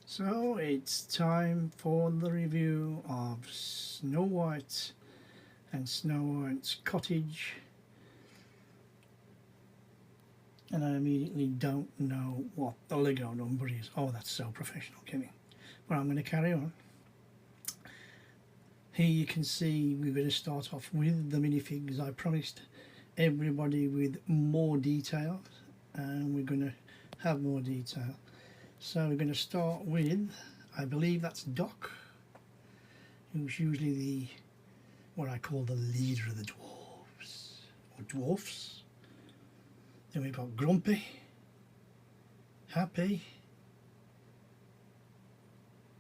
So it's time for the review of Snow White and Snow White's Cottage, and I immediately don't know what the Lego number is. Oh, that's so professional, Kimmy. But I'm going to carry on. Here you can see we're going to start off with the minifigs. I promised everybody with more detail, and we're going to have more detail. So we're going to start with, I believe that's Doc, who's usually the, what I call the leader of the dwarves, or dwarfs. Then we've got Grumpy, Happy,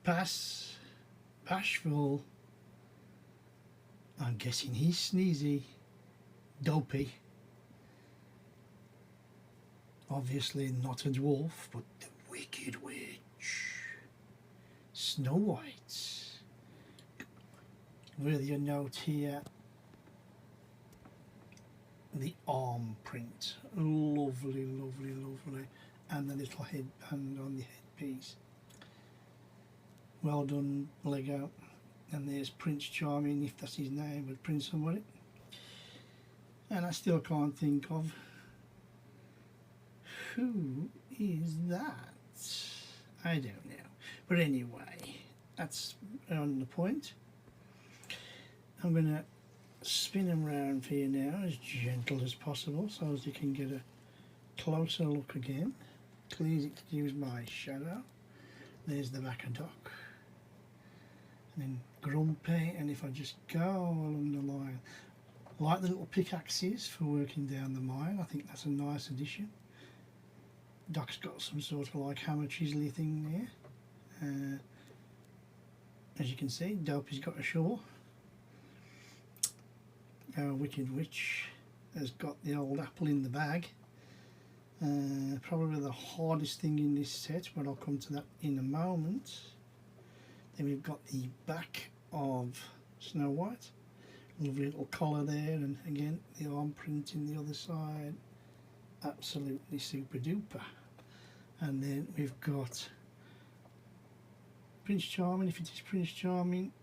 Bashful, I'm guessing he's Sneezy, Dopey, obviously not a dwarf, but the Wicked Witch, Snow White. With your note here, the arm print, lovely, lovely, lovely, and the little headband on the headpiece. Well done, Lego. And there's Prince Charming, if that's his name, but Prince somebody. And I still can't think of who is that. I don't know. But anyway, that's on the point. I'm going to spin them around for you now as gentle as possible so as you can get a closer look again. Please excuse my shadow. There's the back of Doc. And then Grumpy, and if I just go along the line, like the little pickaxes for working down the mine, I think that's a nice addition. Doc's got some sort of like hammer chisely thing there. As you can see, Dopey's got a shovel. Our Wicked Witch has got the old apple in the bag. Probably the hardest thing in this set, but I'll come to that in a moment. Then we've got the back of Snow White. Lovely little collar there, and again the arm print in the other side. Absolutely super duper. And then we've got Prince Charming, if it is Prince Charming,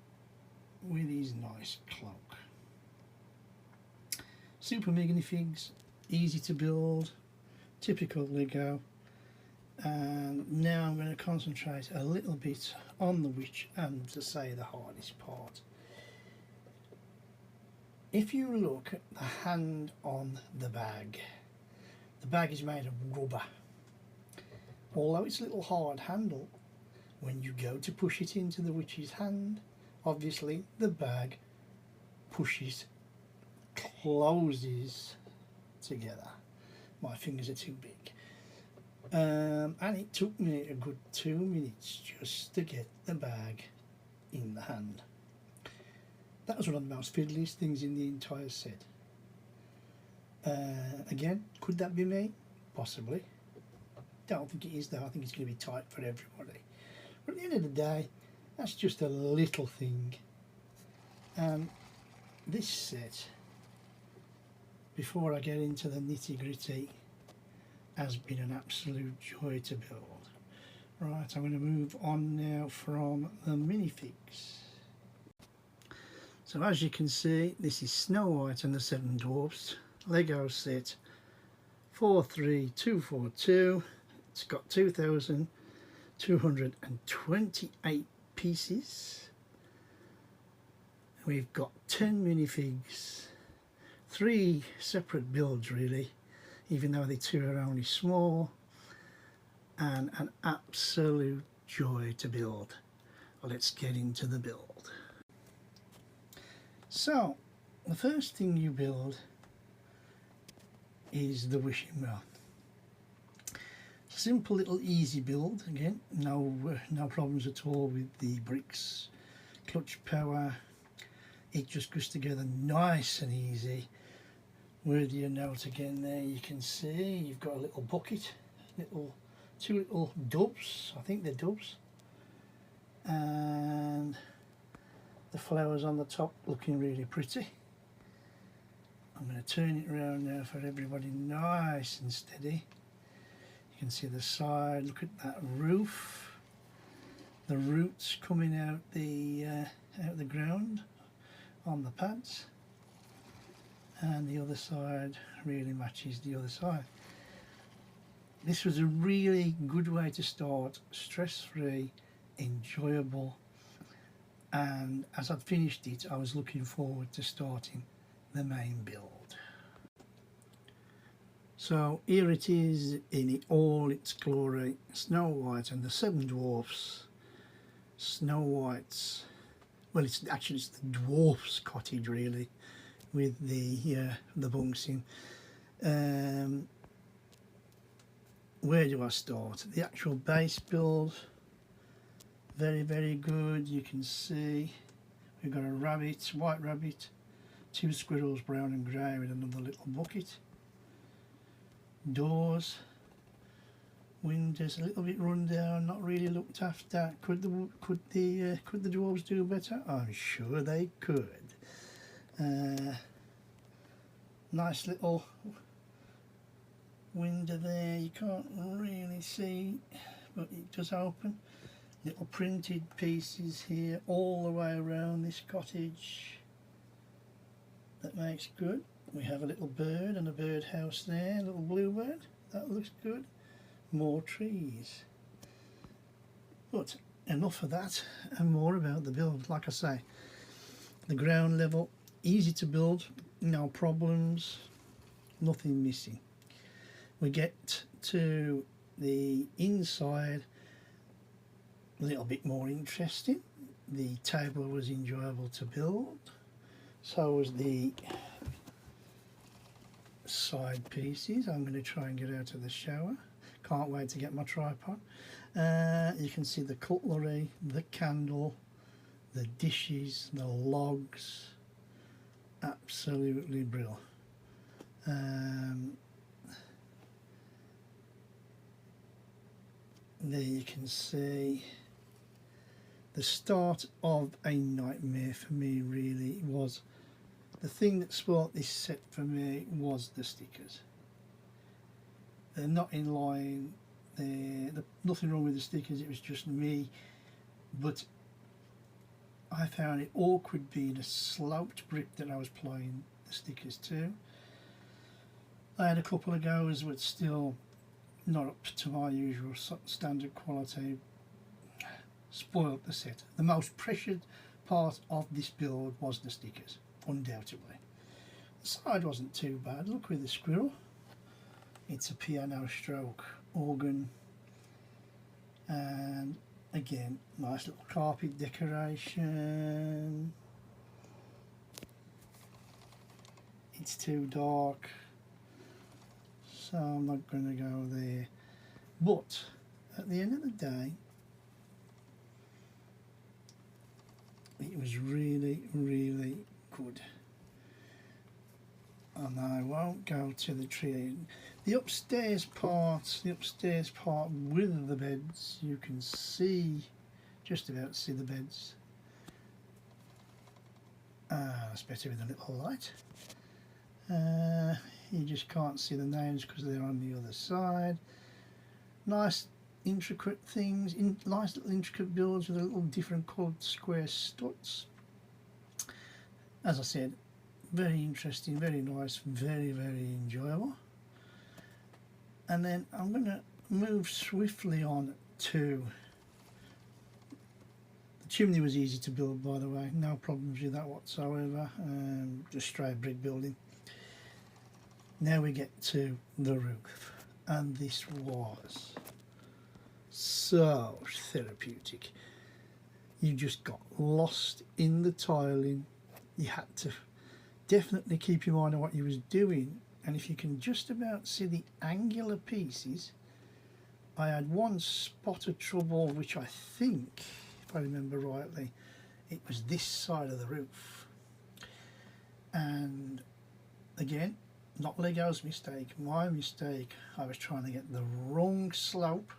with his nice cloak. Super minifigs, easy to build, typical Lego. And now I'm going to concentrate a little bit on the witch, and to say the hardest part. If you look at the hand on the bag is made of rubber. Although it's a little hard handle, when you go to push it into the witch's hand, obviously the bag closes together. My fingers are too big. And it took me a good 2 minutes just to get the bag in the hand. That was one of the most fiddliest things in the entire set. Again, could that be me? Possibly. Don't think it is though. I think it's going to be tight for everybody. But at the end of the day, that's just a little thing. And this set, before I get into the nitty gritty, has been an absolute joy to build. Right, I'm going to move on now from the minifigs. So as you can see, this is Snow White and the Seven Dwarfs Lego set 43242. It's got 2,228 pieces. We've got 10 minifigs, 3 separate builds really, even though the 2 are only small, and an absolute joy to build. Well, let's get into the build. So, the first thing you build is the wishing well. Simple little easy build, again, no problems at all with the bricks, clutch power, it just goes together nice and easy. Worthy of note again there, you can see you've got a little bucket, two little doves, I think they're doves, and the flowers on the top looking really pretty. I'm going to turn it around now for everybody nice and steady. You can see the side, look at that roof. the roots coming out the ground on the pads, and the other side really matches the other side. This was a really good way to start, stress-free, enjoyable, and as I'd finished it I was looking forward to starting the main build. So here it is in all its glory, Snow White and the Seven Dwarfs. Snow White's, well, it's the Dwarfs Cottage really, with the bunks in. Where do I start? The actual base build, very good. You can see we've got a rabbit, white rabbit, 2 squirrels, brown and grey, with another little bucket. Doors, windows a little bit run down, not really looked after. Could the dwarves do better? I'm sure they could. Nice little window there, you can't really see, but it does open. Little printed pieces here all the way around this cottage. That makes good. We have a little bird and a birdhouse there, a little bluebird. That looks good. More trees. But enough of that and more about the build. Like I say, the ground level, easy to build, no problems, nothing missing. We get to the inside, a little bit more interesting. The table was enjoyable to build, so was the side pieces. I'm going to try and get out of the shower. Can't wait to get my tripod. You can see the cutlery, the candle, the dishes, the logs. Absolutely brilliant. There you can see the start of a nightmare for me. Really was the thing that sparked this set for me was the stickers. They're not in line. Nothing wrong with the stickers, it was just me, but I found it awkward being a sloped brick that I was applying the stickers to. I had a couple of goes, but still not up to my usual standard quality. Spoiled the set. The most pressured part of this build was the stickers, undoubtedly. The side wasn't too bad. Look with the squirrel. It's a piano stroke organ, and again, nice little carpet decoration. It's too dark, so I'm not going to go there. But at the end of the day, it was really good. And I won't go to the tree. The upstairs part with the beds, you can see, just about see the beds. That's better with a little light. You just can't see the names because they're on the other side. Nice intricate things, nice little intricate builds with a little different coloured square studs. As I said, very interesting, very nice, very enjoyable. And then I'm going to move swiftly on to the chimney. Was easy to build, by the way, no problems with that whatsoever, just straight brick building. Now we get to the roof, and this was so therapeutic. You just got lost in the tiling. You had to definitely keep your mind on what you was doing, and if you can just about see the angular pieces, I had one spot of trouble, which I think, if I remember rightly, it was this side of the roof. And again, not Lego's mistake, my mistake. I was trying to get the wrong slope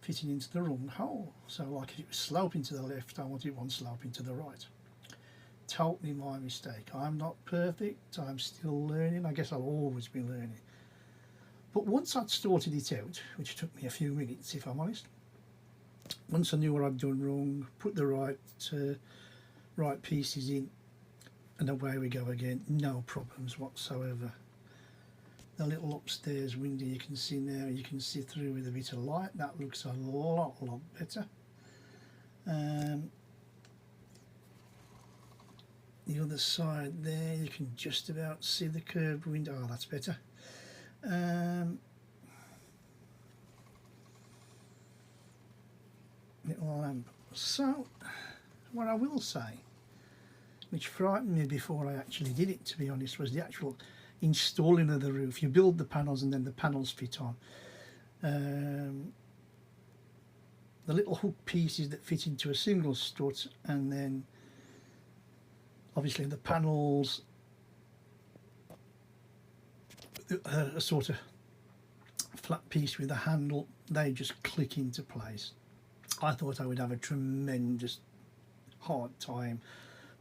fitting into the wrong hole. So like if it was sloping to the left, I wanted one sloping to the right. Totally my mistake. I'm not perfect, I'm still learning. I guess I'll always be learning. But once I'd sorted it out, which took me a few minutes if I'm honest, once I knew what I'd done wrong, put the right pieces in, and away we go again. No problems whatsoever. The little upstairs window you can see now, you can see through with a bit of light. That looks a lot better. The other side there, you can just about see the curved window. Oh, that's better. Little lamp. So, what I will say, which frightened me before I actually did it, to be honest, was the actual installing of the roof. You build the panels and then the panels fit on. The little hook pieces that fit into a single strut, and then obviously the panels, a sort of flat piece with a handle, they just click into place. I thought I would have a tremendous hard time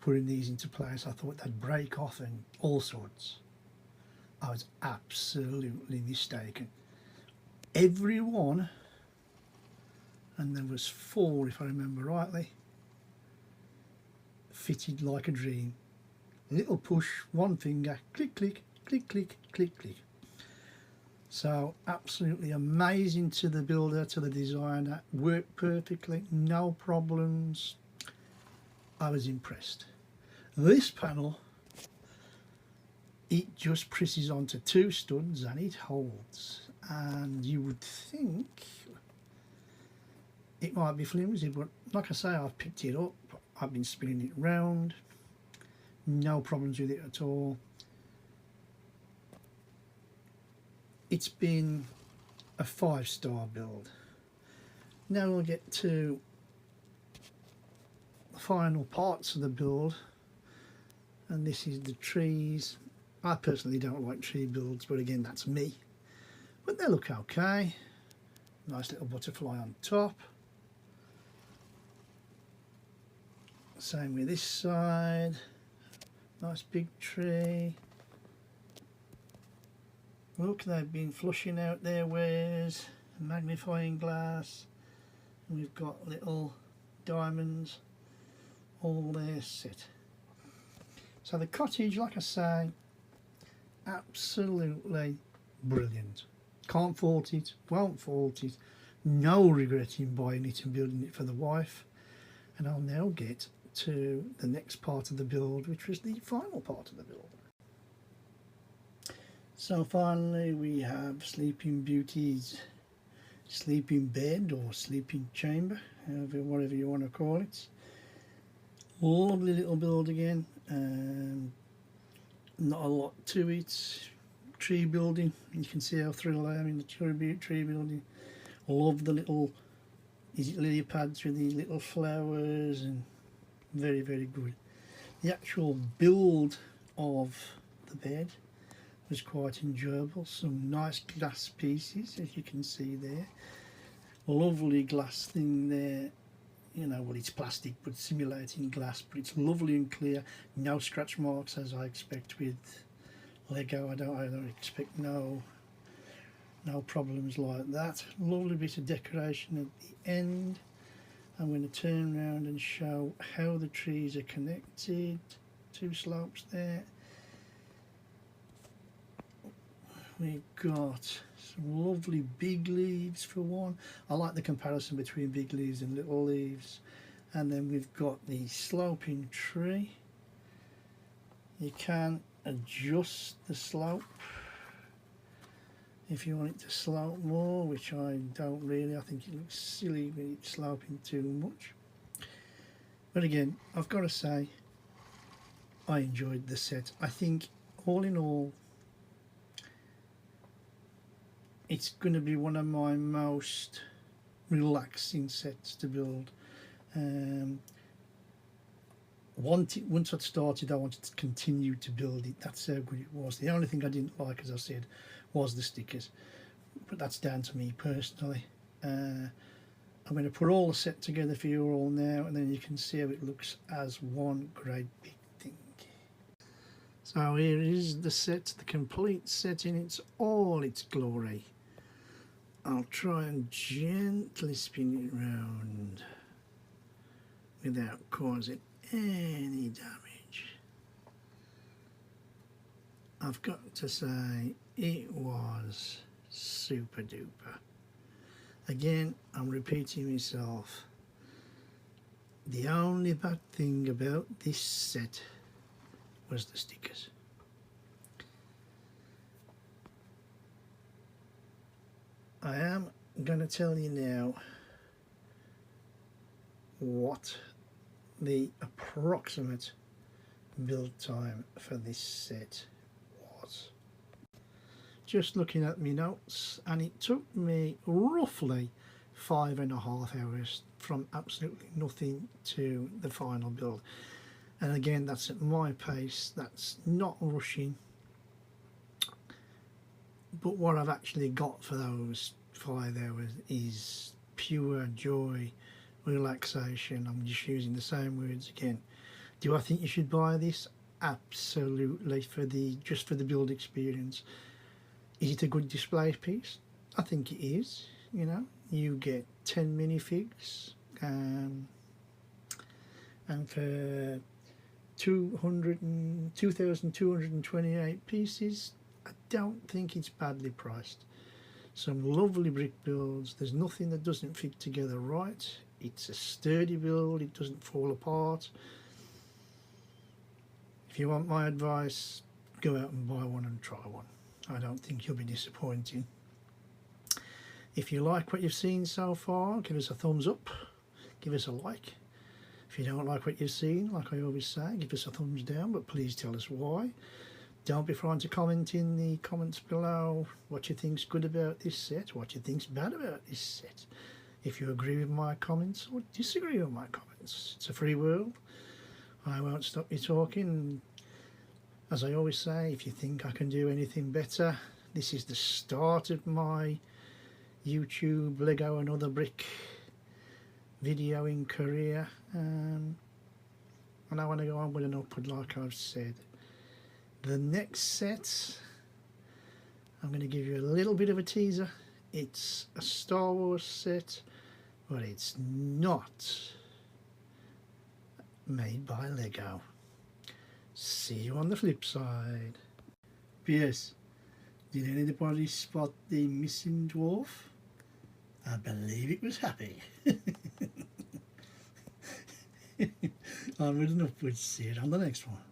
putting these into place. I thought they'd break off and all sorts. I was absolutely mistaken. Every one, and there was 4 if I remember rightly, fitted like a dream. Little push, one finger, click, click, click, click, click, click. So absolutely amazing to the builder, to the designer. Worked perfectly, no problems. I was impressed. This panel, it just presses onto 2 studs and it holds. And you would think it might be flimsy, but like I say, I've picked it up, I've been spinning it round, no problems with it at all. It's been a 5-star build. Now we'll get to the final parts of the build, and this is the trees. I personally don't like tree builds, but again, that's me. But they look okay. Nice little butterfly on top. Same with this side. Nice big tree. Look, they've been flushing out their wares, magnifying glass. And we've got little diamonds all there set. So the cottage, like I say, absolutely brilliant. Can't fault it, won't fault it. No regret in buying it and building it for the wife. And I'll now get to the next part of the build, which was the final part of the build. So finally we have Sleeping Beauty's sleeping bed or sleeping chamber, whatever you want to call it. Lovely little build again. Not a lot to it. Tree building, you can see how thrilled I am in the tree building. Love the little, is it lily pads with these little flowers, and very good. The actual build of the bed was quite enjoyable. Some nice glass pieces, as you can see there. Lovely glass thing there. You know, well, it's plastic but simulating glass, but it's lovely and clear. No scratch marks as I expect with Lego. I don't expect no problems like that. Lovely bit of decoration at the end. I'm going to turn around and show how the trees are connected. 2 slopes there. We've got some lovely big leaves for one. I like the comparison between big leaves and little leaves. And then we've got the sloping tree. You can adjust the slope if you want it to slope more, which I don't really. I think it looks silly when it's sloping too much. But again, I've got to say, I enjoyed the set. I think all in all, it's going to be one of my most relaxing sets to build. Once I'd started, I wanted to continue to build it. That's how good it was. The only thing I didn't like, as I said, was the stickers, but that's down to me personally. I'm going to put all the set together for you all now, and then you can see how it looks as one great big thing. So here is the set, the complete set in all its glory. I'll try and gently spin it round without causing any damage. I've got to say it was super duper. Again, I'm repeating myself. The only bad thing about this set was the stickers. I am going to tell you now what the approximate build time for this set was. Just looking at my notes, and it took me roughly 5.5 hours from absolutely nothing to the final build. And again, that's at my pace, that's not rushing. But what I've actually got for those 5 hours is pure joy, relaxation. I'm just using the same words again. Do I think you should buy this? Absolutely, just for the build experience. Is it a good display piece? I think it is. You know, you get 10 minifigs, and for 2,228 pieces, I don't think it's badly priced. Some lovely brick builds. There's nothing that doesn't fit together right. It's a sturdy build. It doesn't fall apart. If you want my advice, go out and buy one and try one. I don't think you'll be disappointed. If you like what you've seen so far, give us a thumbs up, give us a like. If you don't like what you've seen, like I always say, give us a thumbs down, but please tell us why. Don't be afraid to comment in the comments below what you think's good about this set, what you think's bad about this set. If you agree with my comments or disagree with my comments. It's a free world. I won't stop you talking. As I always say, if you think I can do anything better, this is the start of my YouTube, Lego and other brick videoing career. And I want to go on with an upward, like I've said. The next set, I'm going to give you a little bit of a teaser. It's a Star Wars set, but it's not made by Lego. See you on the flip side. P.S. Did anybody spot the missing dwarf? I believe it was Happy. Onward and upwards. See you on the next one.